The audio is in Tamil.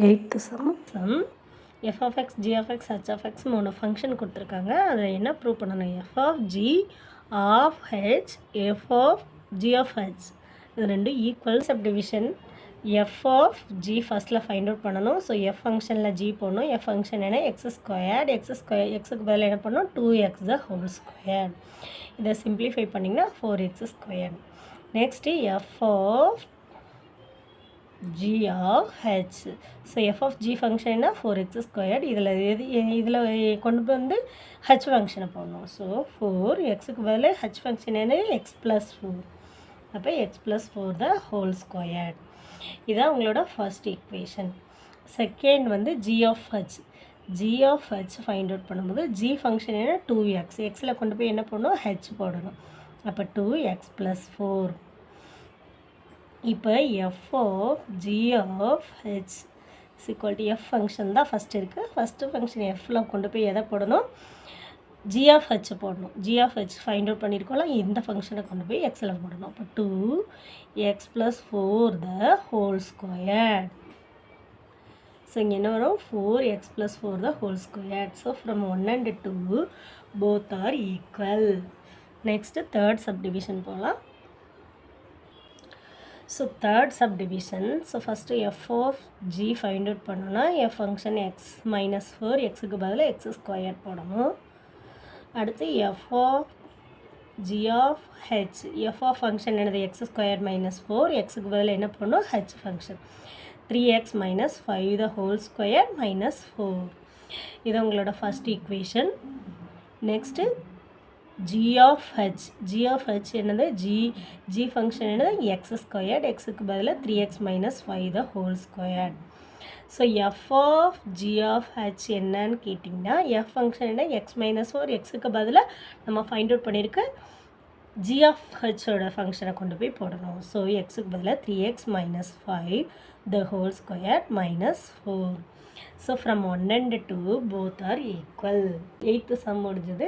Eighth sum f of x g of x h of x 3 function கொடுத்துருக்காங்க. அதை என்ன ப்ரூவ் பண்ணணும்? F of G of h f of G of h இது ரெண்டும் equal. Subdivision f of g ஃபஸ்ட்டில் ஃபைண்ட் அவுட் பண்ணணும். ஸோ எஃப் ஃபங்க்ஷனில் ஜி போடணும். எஃப் ஃபங்க்ஷன் என்ன? X squared. எக்ஸுக்கு பதில் என்ன பண்ணணும்? 2x the whole square. இதை சிம்பிளிஃபை பண்ணிங்கன்னா 4x square. Next f of g of h. So f of G ஃபங்க்ஷன்னா 4x ஸ்கொயர்ட். இதில் கொண்டு வந்து ஹச் ஃபங்க்ஷனை போடணும். ஸோ 4 எக்ஸுக்கு பதில் ஹச் ஃபங்க்ஷன் என்ன? X plus 4. அப்போ x plus 4 the whole squared. இதான் உங்களோட ஃபர்ஸ்ட் ஈக்குவேஷன். செகண்ட் வந்து g of h. G of h find out பண்ணும்போது ஜி ஃபங்க்ஷன் என்ன? 2x. எக்ஸில் கொண்டு போய் என்ன பண்ணணும்? ஹெச் போடணும். அப்போ 2x ப்ளஸ் 4. இப்போ F of G of H equal to F function தான் ஃபஸ்ட் இருக்குது. ஃபஸ்ட்டு ஃபங்க்ஷன் எஃப்பில் கொண்டு போய் எதை போடணும்? ஜி ஆஃப் ஹெச் போடணும். G of H find out பண்ணியிருக்கோம்ல, இந்த ஃபங்க்ஷனை கொண்டு போய் எக்ஸில் போடணும். அப்போ 2x plus 4 the whole square. So இங்கே என்ன வரும்? 4x plus 4 the whole square. So from 1 and 2 both are equal. Next third subdivision போகலாம். So third subdivision. So first f of g find out பண்ணோன்னா எஃப் ஃபங்க்ஷன் எக்ஸ் மைனஸ் 4 எக்ஸுக்கு பதில் எக்ஸ் ஸ்கொயர் போடணும். அடுத்து f of G of h. F of function என்னது? எக்ஸ் ஸ்கொயர் மைனஸ் 4 எக்ஸுக்கு பதில் என்ன பண்ணணும்? H function 3x minus 5 the whole square minus 4. இது உங்களோட first equation. Next g of h. g of h என்னது? g ஃபங்க்ஷன் என்னது? X squared. எக்ஸுக்கு பதில் 3x minus 5 the whole squared. So f of G of h என்னன்னு கேட்டிங்கன்னா எஃப் ஃபங்க்ஷன் என்ன? எக்ஸ் மைனஸ் 4 எக்ஸுக்கு பதில் நம்ம ஃபைண்ட் அவுட் பண்ணியிருக்க ஜி ஆஃப் ஹெச்சோட ஃபங்க்ஷனை கொண்டு போய் போடணும். ஸோ எக்ஸுக்கு பதில் 3x minus 5 the whole square minus 4. So from 1 and 2 both are equal. Eighth sum முடிஞ்சது.